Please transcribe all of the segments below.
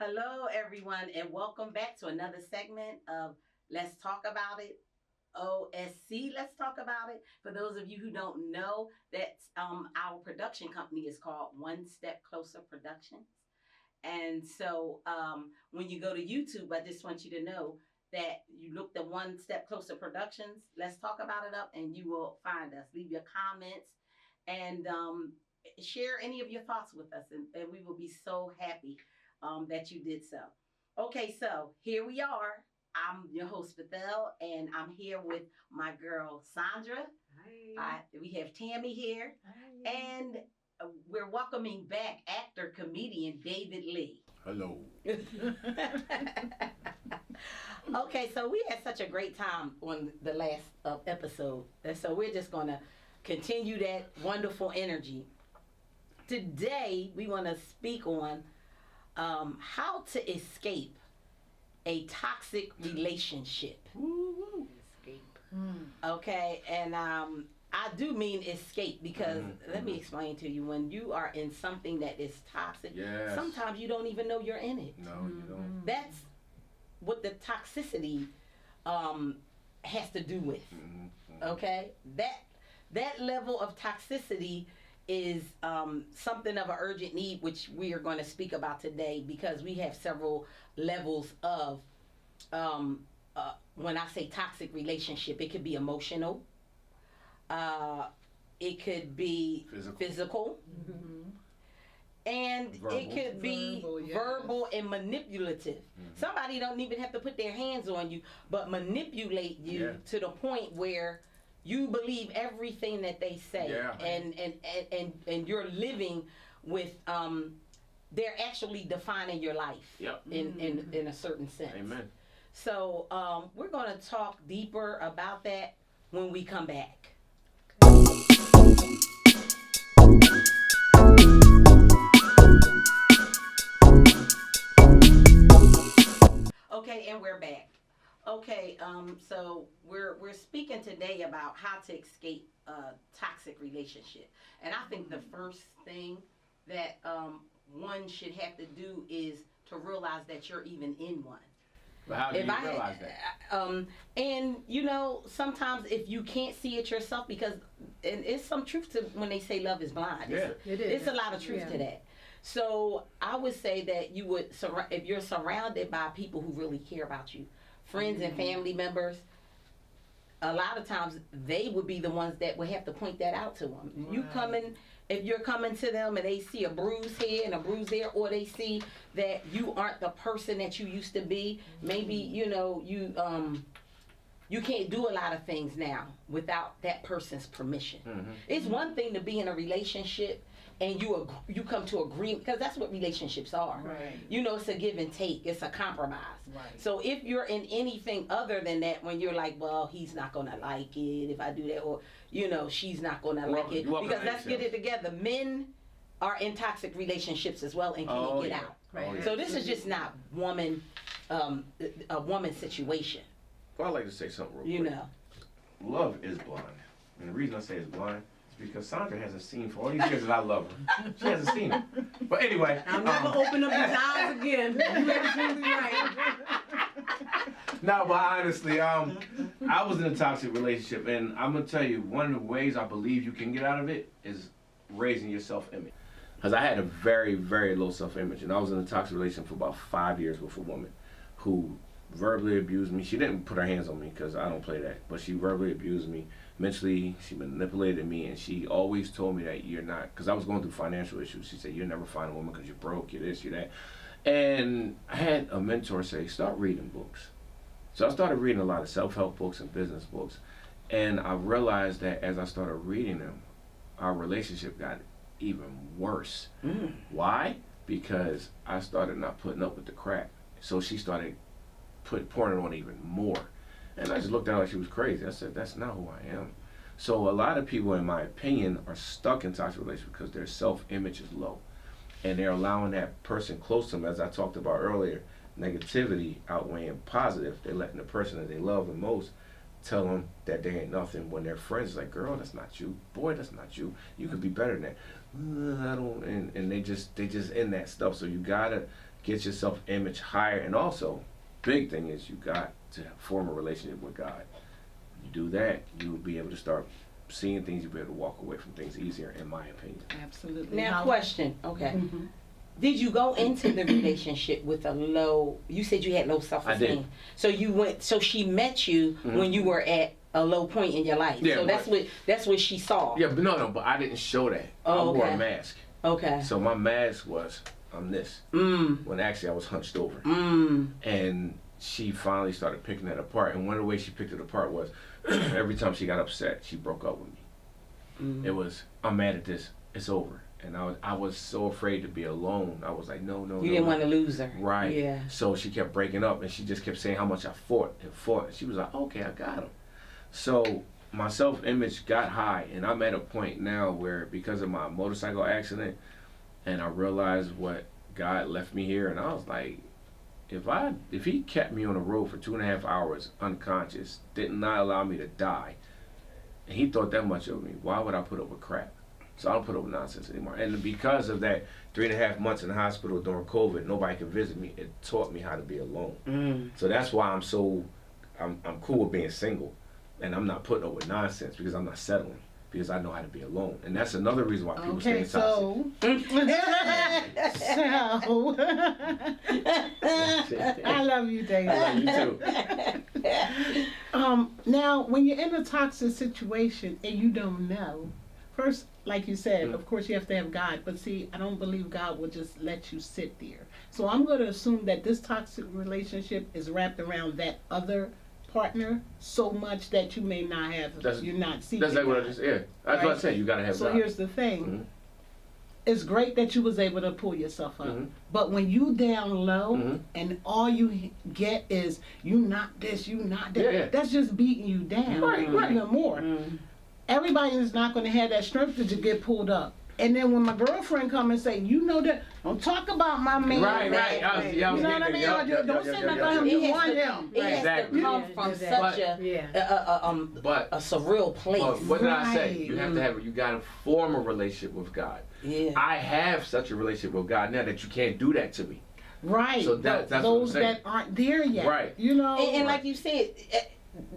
Hello, everyone, and welcome back to another segment of Let's Talk About It. OSC, Let's Talk About It. For those of you who don't know, that's our production company is called One Step Closer Productions. And so when you go to YouTube, I just want you to know that you look the One Step Closer Productions, Let's Talk About It up, and you will find us. Leave your comments and share any of your thoughts with us, and we will be so happy that you did so. Okay, so here we are. I'm your host, Bethel, and I'm here with my girl, Sandra. Hi. We have Tammy here, Hi. and we're welcoming back actor, comedian David Lee. Hello. Okay, so we had such a great time on the last episode, and so we're just going to continue that wonderful energy. Today, we want to speak on how to escape a toxic relationship. Escape. Okay, and I do mean escape because let me explain to you. When you are in something that is toxic, Yes. sometimes you don't even know you're in it. No, you don't. That's what the toxicity has to do with. Okay, that level of toxicity is something of an urgent need, which we are going to speak about today because we have several levels of when I say toxic relationship, it could be emotional, it could be physical, and Verbal. it could be Verbal, yes. verbal and manipulative. Somebody don't even have to put their hands on you, but manipulate you to the point where you believe everything that they say, and you're living with they're actually defining your life in a certain sense. Amen. So we're going to talk deeper about that when we come back. Okay, and we're back. Okay, so we're speaking today about how to escape a toxic relationship, and I think the first thing that one should have to do is to realize that you're even in one. But how do you realize that? And you know, sometimes if you can't see it yourself, because and it's some truth to when they say love is blind. Yeah. It is. It's a lot of truth to that. So I would say that you would, if you're surrounded by people who really care about you, friends and family members, a lot of times they would be the ones that would have to point that out to them. Right. You coming, if you're coming to them and they see a bruise here and a bruise there, or they see that you aren't the person that you used to be, maybe you know you can't do a lot of things now without that person's permission. It's one thing to be in a relationship and you come to agreement, because that's what relationships are. Right. You know, it's a give and take. It's a compromise. Right. So if you're in anything other than that, when you're like, well, he's not gonna like it if I do that, or you know, she's not gonna like it, because let's get it together. Men are in toxic relationships as well and can't get out. Right. So this is just not a woman situation. Well, I'd like to say something real You quick. know. Love is blind. And the reason I say it's blind is because Sandra hasn't seen, for all these years that I love her, she hasn't seen it. But anyway. I'll never open up his eyes again. You absolutely right. No, but honestly, I was in a toxic relationship, and I'm gonna tell you, one of the ways I believe you can get out of it is raising your self-image. Because I had a very, very low self-image, and I was in a toxic relationship for about 5 years with a woman who verbally abused me. She didn't put her hands on me because I don't play that, but she verbally abused me. Mentally, she manipulated me, and she always told me that you're not, because I was going through financial issues. She said, you'll never find a woman because you're broke, you're this, you're that. And I had a mentor say, start reading books. So I started reading a lot of self-help books and business books. And I realized that as I started reading them, our relationship got even worse. Why? Because I started not putting up with the crap. So she started pouring it on even more. And I just looked at her like she was crazy. I said, that's not who I am. So a lot of people, in my opinion, are stuck in toxic relationships because their self-image is low. And they're allowing that person close to them, as I talked about earlier, negativity outweighing positive. They're letting the person that they love the most tell them that they ain't nothing, when their friends like, girl, that's not you. Boy, that's not you. You could be better than that. I don't, and they just in that stuff. So you gotta get your self-image higher, and also, big thing is you got to form a relationship with God. You do that, you'll be able to start seeing things, you'll be able to walk away from things easier, in my opinion. Absolutely. Now, question. Okay. Mm-hmm. Did you go into the relationship with a low? You said you had low self-esteem. I did. So you went. So she met you when you were at a low point in your life. Yeah, so that's what she saw. Yeah, but no, but I didn't show that. Oh, I wore okay. a mask. Okay. So my mask was, I'm this. When actually I was hunched over. And she finally started picking that apart. And one of the ways she picked it apart was every time she got upset, she broke up with me. It was, I'm mad at this, it's over. And I was so afraid to be alone. I was like, no. You didn't want to lose her. Right. Yeah. So she kept breaking up, and she just kept saying how much I fought and fought. And she was like, okay, I got him. So my self-image got high, and I'm at a point now where, because of my motorcycle accident, and I realized what God left me here, and I was like, if he kept me on the road for 2.5 hours unconscious, did not allow me to die, and he thought that much of me, why would I put up with crap? So I don't put up with nonsense anymore. And because of that 3.5 months in the hospital during COVID, nobody could visit me. It taught me how to be alone. So that's why I'm cool with being single, and I'm not putting up with nonsense, because I'm not settling, because I know how to be alone. And that's another reason why people stay toxic. I love you, David. I love you too. Now, when you're in a toxic situation and you don't know, first, like you said, of course you have to have God, but see, I don't believe God will just let you sit there. So I'm going to assume that this toxic relationship is wrapped around that other partner so much that you may not have, you're not seeking That's like what I God. just, That's what I said, you got to have So God. here's the thing. It's great that you was able to pull yourself up, but when you down low and all you get is you not this, you not that, that's just beating you down even more. Everybody is not going to have that strength to just get pulled up. And then when my girlfriend come and say, you know that, don't talk about my man. Right. You know what I mean? Don't say nothing about him. You want him. It has to come from such a surreal place. But what did I say? You have to have, you got to form a relationship with God. Yeah. I have such a relationship with God now that you can't do that to me. Right. So that's those what I'm saying. that aren't there yet. Right. You know. And like you said,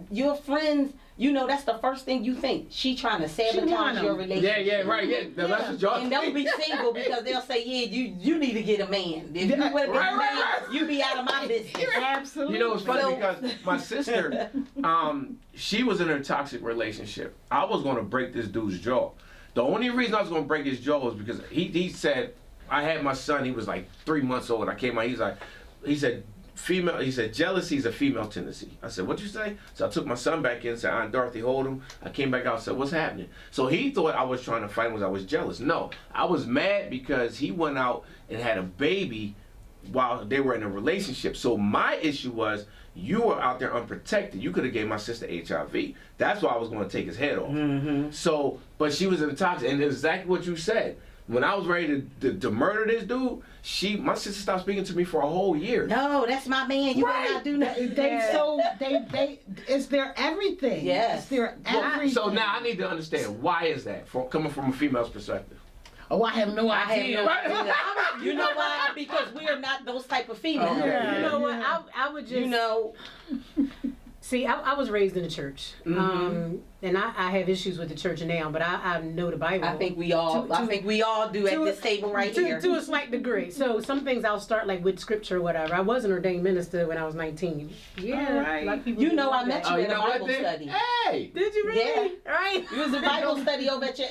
your friends, you know, that's the first thing you think. She trying to sabotage your relationship. Right. That's what y'all And they'll be single because they'll say, you need to get a man. If you would have been a man, you be out of my business. Absolutely. You know, it's funny because my sister, she was in a toxic relationship. I was going to break this dude's jaw. The only reason I was going to break his jaw was because he said, I had my son, he was like 3 months old. I came out, he said, jealousy is a female tendency. I said, what'd you say? So I took my son back in, said, Aunt Dorothy, hold him. I came back out and said, what's happening? So he thought I was trying to fight him because I was jealous. No, I was mad because he went out and had a baby while they were in a relationship. So my issue was, you were out there unprotected. You could have gave my sister HIV. That's why I was going to take his head off. So, but she was in the toxic, and exactly what you said. When I was ready to murder this dude, my sister stopped speaking to me for a whole year. No, that's my man. You better not do nothing. They it's their everything. Yes. It's their everything. So now I need to understand, why is that, coming from a female's perspective? Oh, I have no idea. You know why? Because we are not those type of females. Yeah. You know what? I would just. You know. See, I was raised in the church, and I have issues with the church now, but I know the Bible. I think we all do at this table right here. To a slight degree. So some things I'll start like with scripture or whatever. I was an ordained minister when I was 19. Yeah, right. a lot of people You didn't know I met that. you at a Bible study. Hey! Did you really? Yeah. Right. It was a Bible study over at your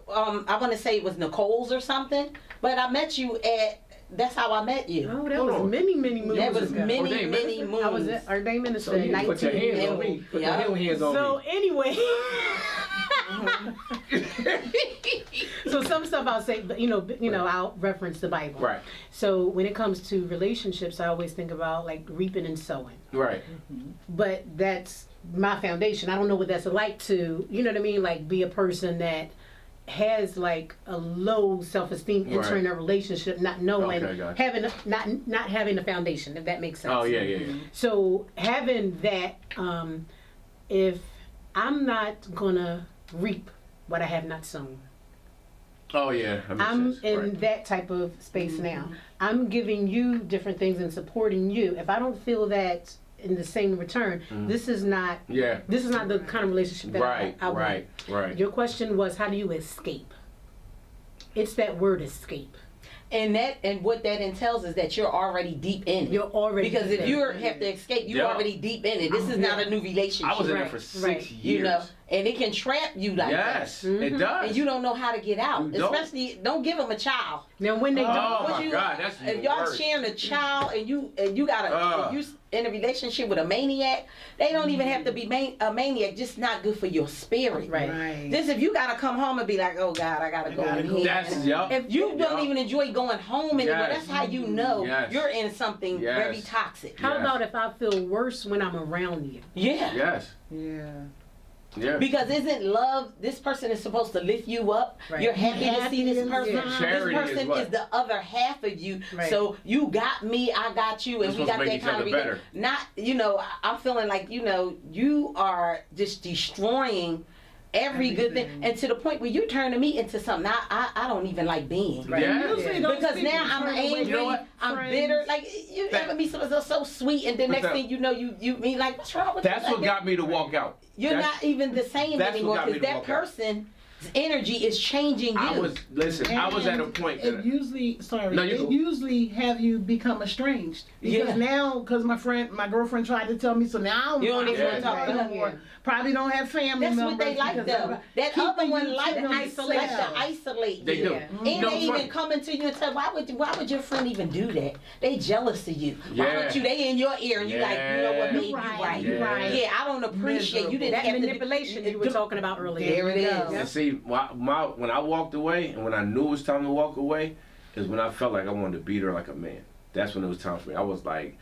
I want to say it was Nicole's or something, but I met you at. That's how I met you. Oh, that was many moons That was ago. many moons. I was ordained minister So in you 19. put your hands on me. Put your hands on So me. anyway, so some stuff I'll say, but you know, I'll reference the Bible. Right. So when it comes to relationships, I always think about like reaping and sowing. Right. But that's my foundation. I don't know what that's like to, you know what I mean, like be a person that has like a low self-esteem entering a relationship, not knowing, having not having a foundation, if that makes sense. Oh yeah. So having that, if I'm not gonna reap what I have not sown, Oh yeah, that makes I'm sense. in Right. that type of space now. I'm giving you different things and supporting you. If I don't feel that in the same return, this is not the kind of relationship that I want. Right. Your question was, how do you escape? It's that word escape. And what that entails is that you're already deep in it. You're already because deep if in you it. have to escape, you're Yeah. already deep in it. This is not a new relationship. I was in there Right, for 6 right. years. You know, and it can trap you like Yes, that. it does. And you don't know how to get out. You don't. Especially, don't give them a child. Now when they Oh don't, my God, that's if even y'all worse. sharing a child and you got if you in a relationship with a maniac, they don't even have to be a maniac. Just not good for your spirit. Right. Just if you gotta come home and be like, oh God, I gotta go in here. That's yup. If you don't Yup. even enjoy going home anymore, Yes. that's how you know Yes. you're in something very Yes. toxic. how Yes. about if I feel worse when I'm around you? Yeah. Yes. Yeah. Yeah. Because isn't love, this person is supposed to lift you up. Right. You're happy to see this person. Yeah. Charity This person is what? is the other half of you. Right. So you got me, I got you, and We're we got supposed to that make each kind of other relationship. Not, I'm feeling like, you are just destroying every good thing. Everything. And to the point where you turning me into something I don't even like being. Right. Yeah. Usually those Because people now I'm turn away angry, You know what? I'm friends. bitter. Like you That- ever meet someone that's so sweet, and then But next that- thing you know, you mean like, what's wrong with you? That's Like what that? got me to walk out. You're That's- not even the same that's what anymore got me because to that walk out. person's energy is changing you. I was at a And point it that usually No, you it go. usually have you become estranged because Yeah. now my girlfriend tried to tell me, so now I don't, You don't even wanna talk to her. anymore. Probably don't have family That's members. what they like because though. of That keeping other one you like to to themselves. isolate they you. do. Yeah. And No, they even funny. coming to you and tell, why would your friend even do that? They jealous of you. Why Yeah. would you? They in your ear and you like, you know what, Yeah. babe, you right. You right. Yeah, I don't appreciate you didn't That have to manipulation you were talking about earlier. There it is. And see, when I walked away and when I knew it was time to walk away, is when I felt like I wanted to beat her like a man. That's when it was time for me. I was like,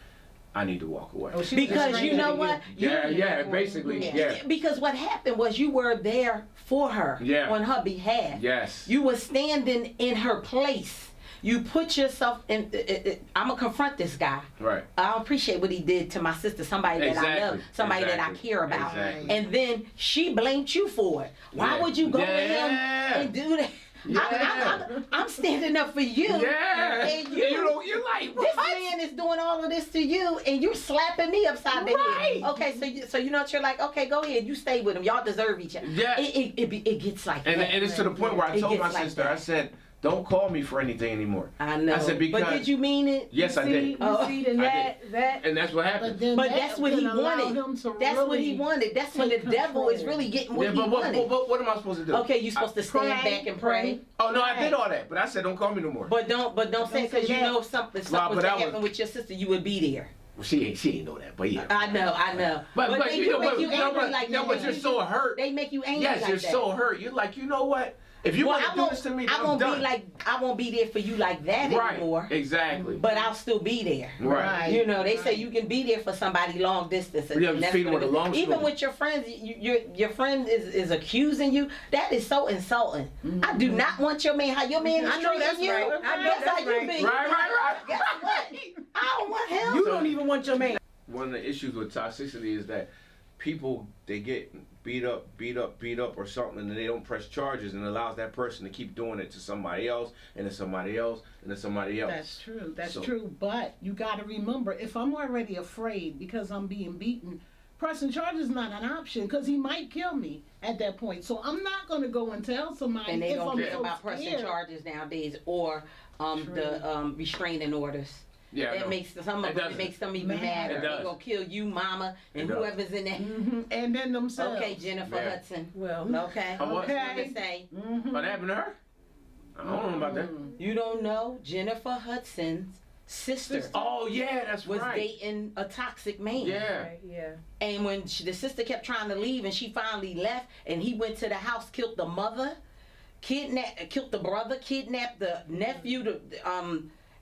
I need to walk away. Oh, she was Because you stranger know than what? Yeah, basically, yeah. Because what happened was you were there for her Yeah. on her behalf. Yes. You were standing in her place. You put yourself in. I'm gonna confront this guy. Right. I don't appreciate what he did to my sister, somebody that I love, Exactly. somebody that I Exactly. care about. Exactly. And then she blamed you for it. Why Yeah. would you go to him Yeah. and do that? Yeah. I'm standing up for you. Yeah. And You're like, this what? man is doing all of this to you, and you're slapping me upside the Right. head. Okay, so you know what, you're like, okay, go ahead, you stay with him. Y'all deserve each other. Yeah. It gets like And, that. and it's to the point where I It told gets my like sister, that. I said, don't call me for anything anymore. I know. I said, because. But did you mean it? Yes, I did. Oh. then I that And that's what happened. But that's what he can allow wanted. him to That's what he really wanted. That's when the take devil is control. really getting what Yeah, he but wanted. what am I supposed to do? Okay, you're supposed to stand pray, back and pray. Oh, no, I did all that. But I said, don't call me no more. But don't say because you that. know something Well, was but to that was- happen with your sister, you would be there. Well, she ain't know that, but yeah. I know. But they you do know, make but, you angry like that. but you're so hurt. They make you angry Yes, like you're that. so hurt. You're like, you know what? If you Well, want to do this to me, then I I'm won't done. be like I won't be there for you like that right. anymore. Exactly. But I'll still be there. Right. You know, they say you can be there for somebody long distance. Yeah, and that's feed 'em what with a long even spoon. with your friends, your friend is accusing you. That is so insulting. I do not want your man. How your man is I know that's treating you. right. I know That's that's how you right. be. Right. Guess what? I don't want him. you don't even want your man. One of the issues with toxicity is that people, they get beat up or something, and then they don't press charges, and it allows that person to keep doing it to somebody else, and then somebody else, and then somebody else. That's true. That's So- true. But you got to remember, if I'm already afraid because I'm being beaten, pressing charges is not an option because he might kill me at that point. So I'm not going to go and tell somebody And they if don't I'm care so about pressing scared. charges nowadays or the restraining orders. Yeah, I That know. makes some of It them does. makes them even Mad. madder. It They does. gonna kill you, mama, and It does. whoever's in there. And then themselves. Okay, Jennifer Yeah. Hudson. Well, Okay. Oh, what? What to say? What happened to her? I don't know about that. You don't know Jennifer Hudson's sister Oh yeah, that's was right. dating a toxic man. Yeah. right, yeah. And when the sister kept trying to leave, and she finally left, and he went to the house, killed the mother, killed the brother, kidnapped the nephew,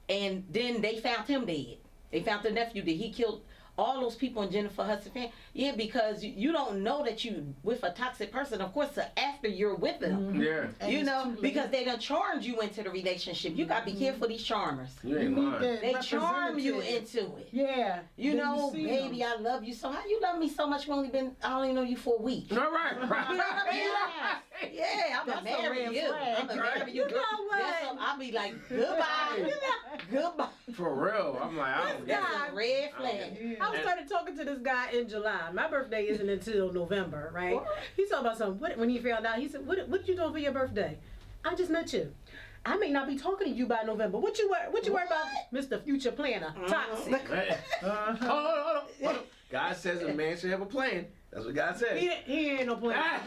and then they found him dead. They found the nephew that he killed all those people in Jennifer Hudson fan. Yeah, because you don't know that you with a toxic person, of course, after you're with them. Yeah. You know, because they done charmed you into the relationship. You gotta be careful these charmers. You ain't lying. They charm you into it. Yeah. You know, baby, I love you so. How you love me so much? I only know you for a week. All right. You know what I mean? Yeah, I'm gonna marry you. I'm gonna marry you. You know what? I'll be like, goodbye. Goodbye. For real. I'm like, I don't get That's it. a red flag. I started talking to this guy in July. My birthday isn't until November, right? He's talking about something. When he found out, he said, what you doing for your birthday? I just met you. I may not be talking to you by November. What you worry about, Mr. Future Planner? Toxic. Hold on. God says a man should have a plan. That's what God says. He ain't no plan.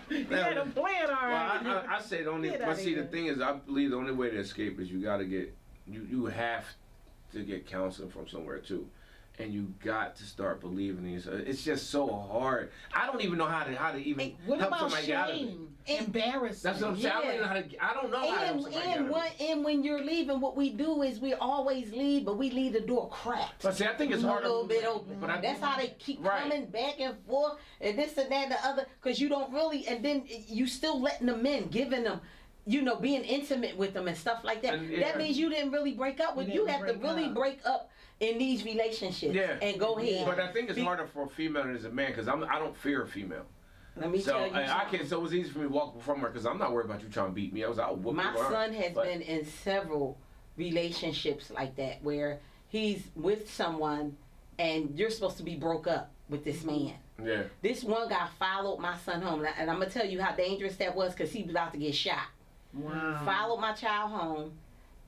He had a plan already. Well, I say the only. But see, the thing is, I believe the only way to escape is you got to get. You have to get counseling from somewhere too, and you got to start believing these. It's just so hard. I don't even know how to even What help about somebody get out of it. shame? Embarrassing. That's what I'm saying. I don't know how to help somebody get out of it. And when you're leaving, what we do is we always leave, but we leave the door cracked. But see, I think it's a harder. little bit open. But That's how they keep Right. coming back and forth, and this and that and the other, because you don't really, and then you still letting them in, giving them, you know, being intimate with them and stuff like that. And, That means you didn't really break up with. You have to really break up in these relationships. Yeah. And go ahead. But I think it's harder for a female than it is a man because I don't fear a female. Let me So tell you something. so it was easy for me to walk from her because I'm not worried about you trying to beat me. I'll whoop My your arm. son has But- been in several relationships like that where he's with someone and you're supposed to be broke up with this man. Yeah. This one guy followed my son home, and I'm gonna tell you how dangerous that was because he was about to get shot. Wow. Followed my child home,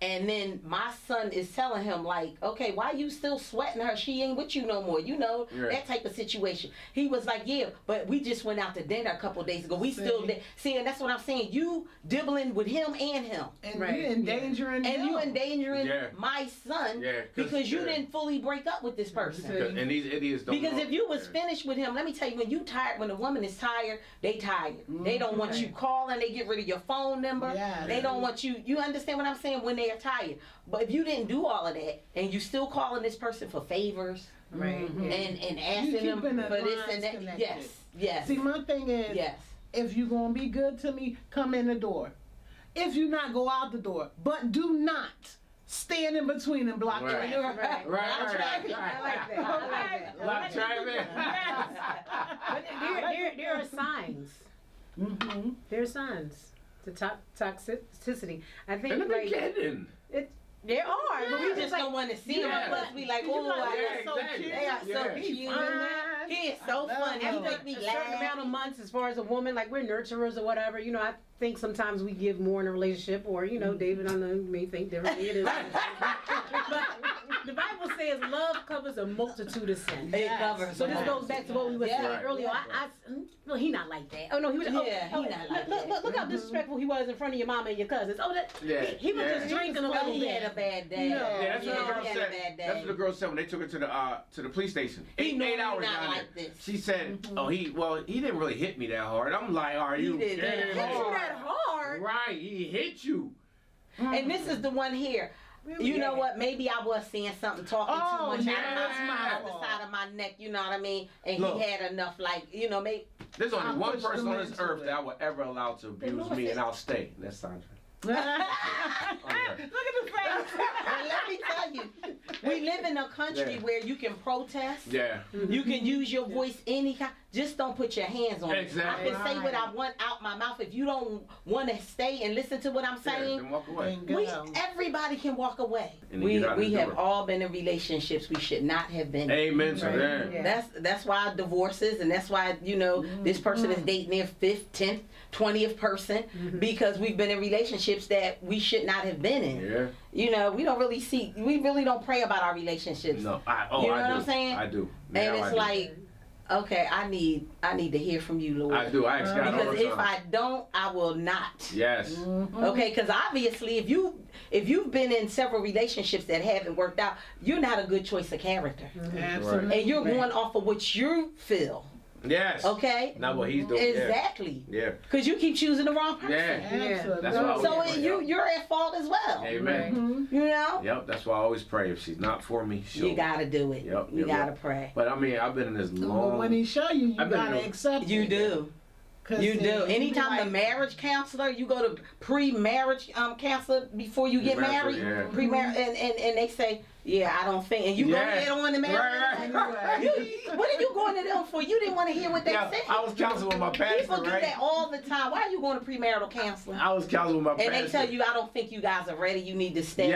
and then my son is telling him like, okay, why you still sweating her? She ain't with you no more. You know, Yeah. that type of situation. He was like, yeah, but we just went out to dinner a couple days ago. We still see, and that's what I'm saying. You dibbling with him and him. And Right. you endangering And you endangering Yeah. my son Yeah, because you didn't fully break up with this person. And these idiots don't Because know. if you was finished with him, let me tell you, when you tired, when a woman is tired, they tired. They don't want you calling. They get rid of your phone number. Yes. They don't want you. You understand what I'm saying? When they are tired. But if you didn't do all of that and you still calling this person for favors Right. and asking them keeping the for this lines and that, connected. yes. See, my thing is, Yes. if you gonna be good to me, come in the door. If you not, go out the door. But do not stand in between and block Right. traffic. Right. I like that. I like that. Block traffic. But there are signs. Mm-hmm. There are signs to toxicity. I think And like kidding. there are, but We just don't want to see them. Yeah. But we like, You oh, like, Yeah, so exactly. cute. they are so Yeah. cute. Fine. He is so I love funny. him. He make me a certain laugh. amount of months as far as a woman, like we're nurturers or whatever. You know, I think sometimes we give more in a relationship, or you know, David, I know you may think differently. It is. But the Bible says love covers a multitude of sins. It covers. So this them. goes back to what we were saying Yeah. earlier. No, he not like that. Oh no, he was. Yeah, oh, he not like look, that. Look how disrespectful he was in front of your mama and your cousins. Oh, that Yeah. he was Yeah. just drinking a Oh, little he bit. had a bad day. No. Yeah, that's what the girl he had said. a bad day. That's what the girl said when they took her to the police station. He Eight normally hours not down like there. this. She said, "Oh, he didn't really hit me that hard." I'm like, "Are He you did that kidding me?" hard. that hard. Right, he hit you. And this is the one here. You know what? Maybe I was saying something, talking Oh, too much yeah. out the side of my neck. You know what I mean? And Look. he had enough, like, you know, maybe. There's only I one pushed person him on this into earth it. that I will ever allow to abuse Lord me, said- and I'll stay. That's Sandra. Look at the face. And let me tell you, we live in a country Yeah. where you can protest. Yeah. You can use your voice any kind. Just don't put your hands on Exactly. it. I can say what I want out my mouth. If you don't want to stay and listen to what I'm Yeah, saying, then walk away. Then we, go. everybody can walk away. And then get out We the have door. all been in relationships we should not have been in. Amen to Right. that. Yeah. That's why divorces, and that's why, you know, this person is dating their 5th, 10th, 20th person because we've been in relationships that we should not have been in. Yeah. You know, we really don't pray about our relationships. No, You know what I do. I'm saying? I do. And Now it's I do. like, okay, I need to hear from you, Lord. I do. I ask God all Because the if time. I don't, I will not. Yes. Okay, because obviously, if you've been in several relationships that haven't worked out, you're not a good choice of character, Absolutely. and you're going off of what you feel. Yes. Okay. Not what he's doing. Exactly. Yeah. Because you keep choosing the wrong person. Yeah. That's why I always So pray. you're at fault as well. Amen. You know. Yep. That's why I always pray. If she's not for me, You gotta do it. Yep. You gotta pray. But I mean, I've been in this long. But when he show you, you gotta accept it. You do. You do. Anytime like, the marriage counselor, you go to pre-marriage counselor before you get married. Yeah. Pre-marriage, and they say, yeah, I don't think, and you go ahead on the marriage. Right. What are you going to them for? You didn't want to hear what they said. I was counseling with my pastor, People do that all the time. Why are you going to premarital counseling? I was counseling with my pastor. And they tell you, I don't think you guys are ready. You need to stay.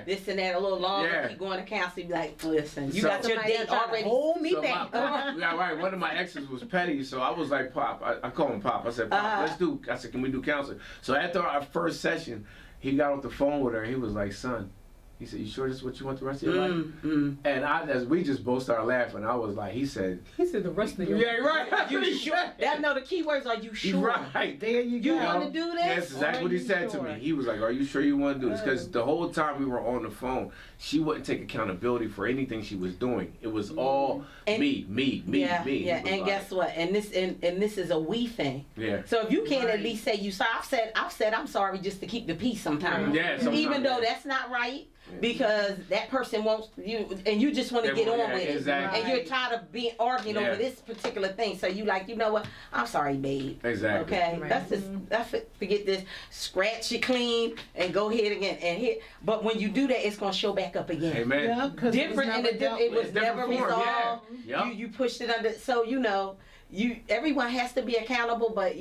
This and that a little longer. Keep going to counseling. Be like, listen, you got your date already. Hold me back. Right. One of my exes was petty, so I was like, Pop. I called him Pop. I said, Pop, let's do. I said, can we do counseling? So after our first session, he got off the phone with her. He was like, son. He said, you sure this is what you want the rest of your life? And as we just both started laughing, I was like, he said the rest of your life. Yeah, right. You sure? The key words are you sure? Right. There you go. You want to do this? That's exactly what he said to me. He was like, are you sure you want to do this? Because the whole time we were on the phone, she wouldn't take accountability for anything she was doing. It was all me. Yeah. And like, guess what? And this is a we thing. Yeah. So if you can't at least say you sorry, I've said I'm sorry just to keep the peace sometimes. Yeah. Sometimes, even though that's not right. Because that person wants you, and you just want to get on with it, exactly. and you're tired of being arguing over this particular thing. So you like, you know what? I'm sorry, babe. Exactly. Okay, that's forget this. Scratch it clean and go ahead again and hit. But when you do that, it's gonna show back up again. Amen. Yeah, Different, and it was never resolved. Yeah. You pushed it under. So everyone has to be accountable, but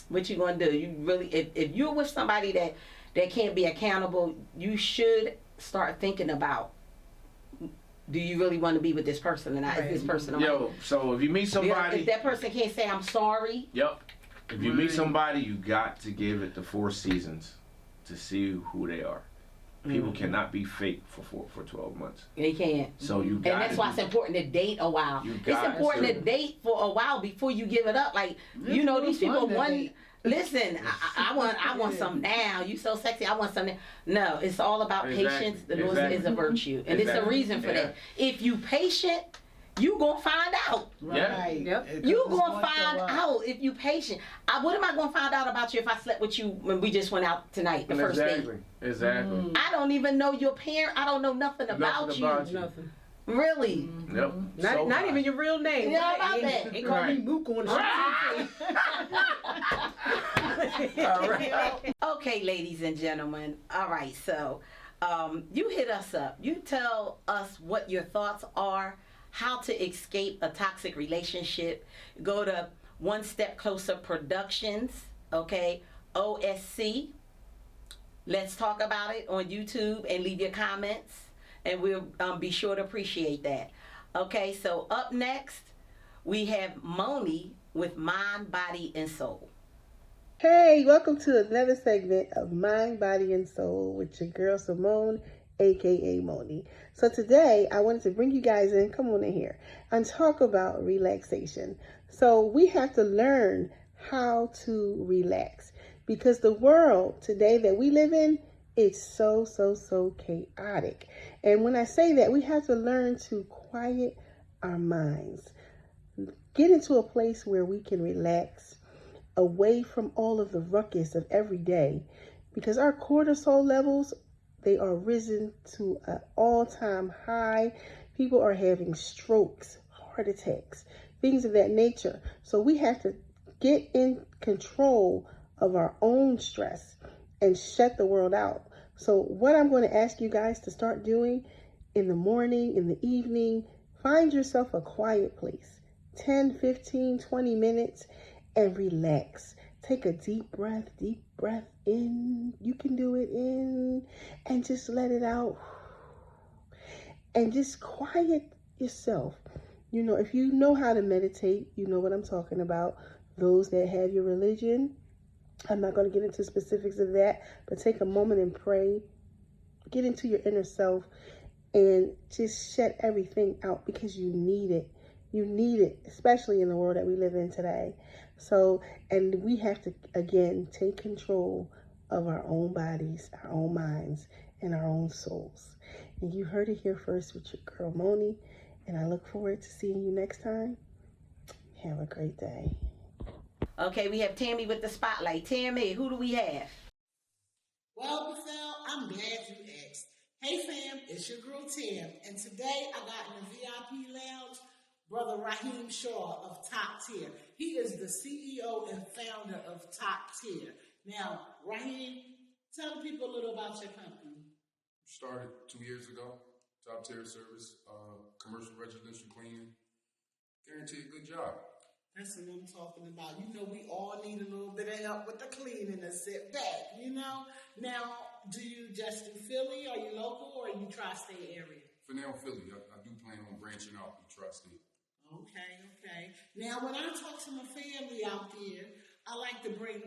what you gonna do? You really, if you're with somebody that can't be accountable, you should start thinking about, do you really want to be with this person or not? Is this person right? So if you meet somebody, if that person can't say I'm sorry. Yep. If you meet somebody, you got to give it the 4 seasons to see who they are. People cannot be fake for 12 months. They can't. So you got. And that's why it's important to date a while. It's important to date for a while before you give it up. Like these people listen, I want some now. You so sexy. I want something. No, it's all about patience. The Lord is a virtue, and it's a reason for that. If you patient, you gonna find out. Right. Yep. You gonna find out if you patient. What am I gonna find out about you if I slept with you when we just went out tonight, the first date? Exactly. I don't even know your parent. I don't know nothing about you. Nothing. Really? Yep. Not even your real name. Yeah, about that. They call me Mook on the show. All right. Okay, ladies and gentlemen. All right, so you hit us up. You tell us what your thoughts are, how to escape a toxic relationship. Go to One Step Closer Productions, okay? OSC. Let's talk about it on YouTube and leave your comments. And we'll be sure to appreciate that. Okay, so up next, we have Moni with Mind, Body, and Soul. Hey, welcome to another segment of Mind, Body, and Soul with your girl Simone, aka Moni. So today, I wanted to bring you guys in, come on in here, and talk about relaxation. So we have to learn how to relax because the world today that we live in, it's so chaotic. And when I say that, we have to learn to quiet our minds. Get into a place where we can relax away from all of the ruckus of every day. Because our cortisol levels, they are risen to an all-time high. People are having strokes, heart attacks, things of that nature. So we have to get in control of our own stress and shut the world out. So what I'm going to ask you guys to start doing in the morning, in the evening, find yourself a quiet place, 10, 15, 20 minutes, and relax. Take a deep breath in. You can do it in, and just let it out. And just quiet yourself. If you know how to meditate, you know what I'm talking about. Those that have your religion, I'm not going to get into specifics of that, but take a moment and pray. Get into your inner self and just shut everything out because you need it. You need it, especially in the world that we live in today. So, and we have to, again, take control of our own bodies, our own minds, and our own souls. And you heard it here first with your girl Moni, and I look forward to seeing you next time. Have a great day. Okay, we have Tammy with the spotlight. Tammy, who do we have? Well, Michelle, I'm glad you asked. Hey fam, it's your girl Tam, and today I got in the VIP lounge Brother Raheem Shaw of Top Tier. He is the CEO and founder of Top Tier. Now, Raheem, tell the people a little about your company. Started 2 years ago. Top Tier Service, commercial residential cleaning. Guarantee a good job. That's what I'm talking about. You know, we all need a little bit of help with the cleaning and sit back, you know? Now, do you just do Philly? Are you local or are you tri-state area? For now, Philly. I do plan on branching out to tri-state. Okay. Now, when I talk to my family out there, I like to bring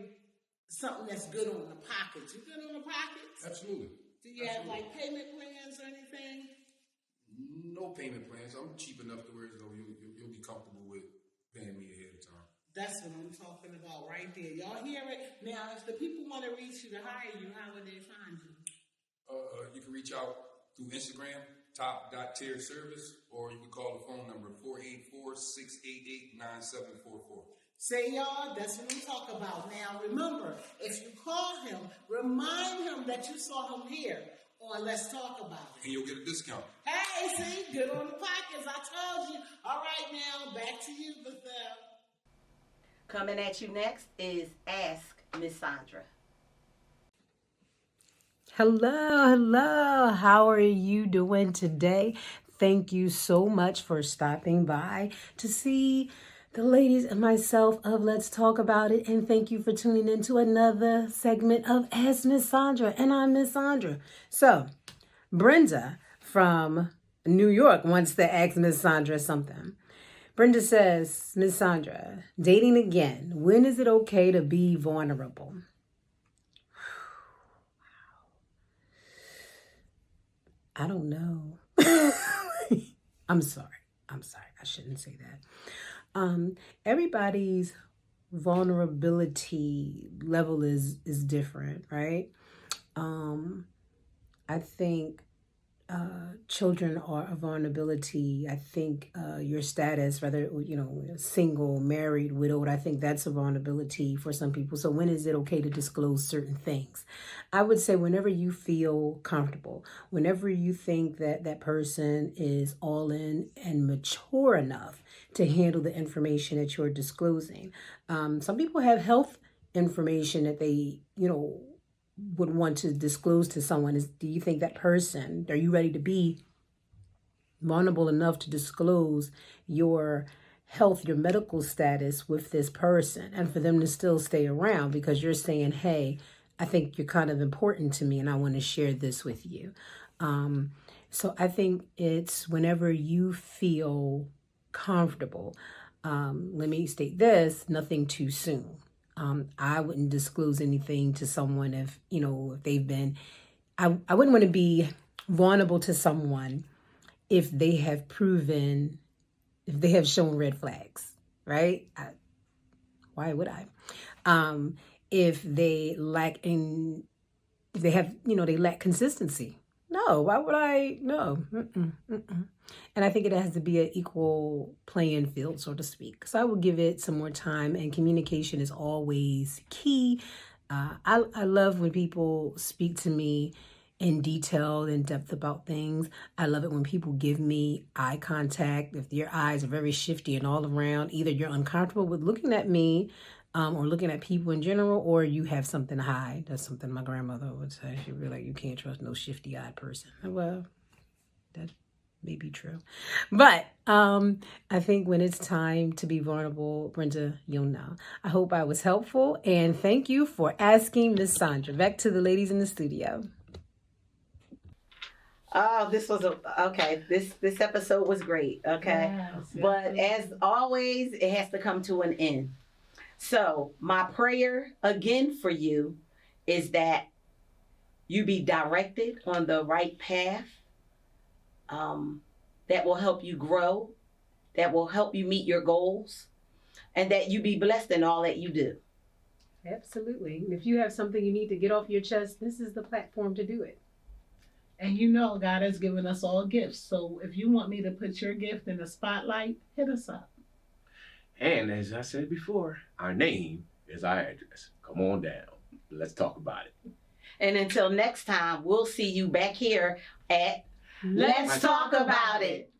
something that's good on the pockets. You good on the pockets? Absolutely. Do you have like payment plans or anything? No payment plans. I'm cheap enough to where you'll be comfortable with paying me ahead of time. That's what I'm talking about right there. Y'all hear it? Now, if the people want to reach you to hire you, how would they find you? You can reach out through Instagram, top.tierservice, or you can call the phone number 484-688-9744. Say, y'all, that's what I'm talking about. Now, remember, if you call him, remind him that you saw him here on Let's Talk About It. And you'll get a discount. Hey, see, good on the pockets. I told you. All right, now, back to you, Bethel. Coming at you next is Ask Miss Sandra. Hello. How are you doing today? Thank you so much for stopping by to see the ladies and myself of Let's Talk About It. And thank you for tuning in to another segment of Ask Miss Sandra. And I'm Miss Sandra. So, Brenda from New York wants to ask Miss Sandra something. Brenda says, Miss Sandra, dating again, when is it okay to be vulnerable? I don't know. I'm sorry. I shouldn't say that. Everybody's vulnerability level is different, right? I think children are a vulnerability. I think your status, whether single, married, widowed, I think that's a vulnerability for some people. So when is it okay to disclose certain things? I would say whenever you feel comfortable, whenever you think that that person is all in and mature enough to handle the information that you're disclosing. Some people have health information that they, would want to disclose to someone. Do you think that person, are you ready to be vulnerable enough to disclose your health, your medical status with this person, and for them to still stay around because you're saying, hey, I think you're kind of important to me and I want to share this with you. So I think it's whenever you feel comfortable. Let me state this, nothing too soon. I wouldn't disclose anything to someone if they've been, I wouldn't want to be vulnerable to someone if they have shown red flags, right? Why would I? If they lack they lack consistency. No, why would I? No. And I think it has to be an equal playing field, so to speak. So I will give it some more time, and communication is always key. I love when people speak to me in detail, in depth about things. I love it when people give me eye contact. If your eyes are very shifty and all around, either you're uncomfortable with looking at me or looking at people in general, or you have something to hide. That's something my grandmother would say. She'd be like, you can't trust no shifty-eyed person. Well, that may be true. But I think when it's time to be vulnerable, Brenda, you'll know. I hope I was helpful, and thank you for asking Miss Sandra. Back to the ladies in the studio. Oh, this was okay. This episode was great. Okay. Yes, but as always, it has to come to an end. So my prayer again for you is that you be directed on the right path that will help you grow, that will help you meet your goals, and that you be blessed in all that you do. Absolutely. If you have something you need to get off your chest, this is the platform to do it. And God has given us all gifts. So if you want me to put your gift in the spotlight, hit us up. And as I said before, our name is our address. Come on down. Let's talk about it. And until next time, we'll see you back here at Let's Talk About It.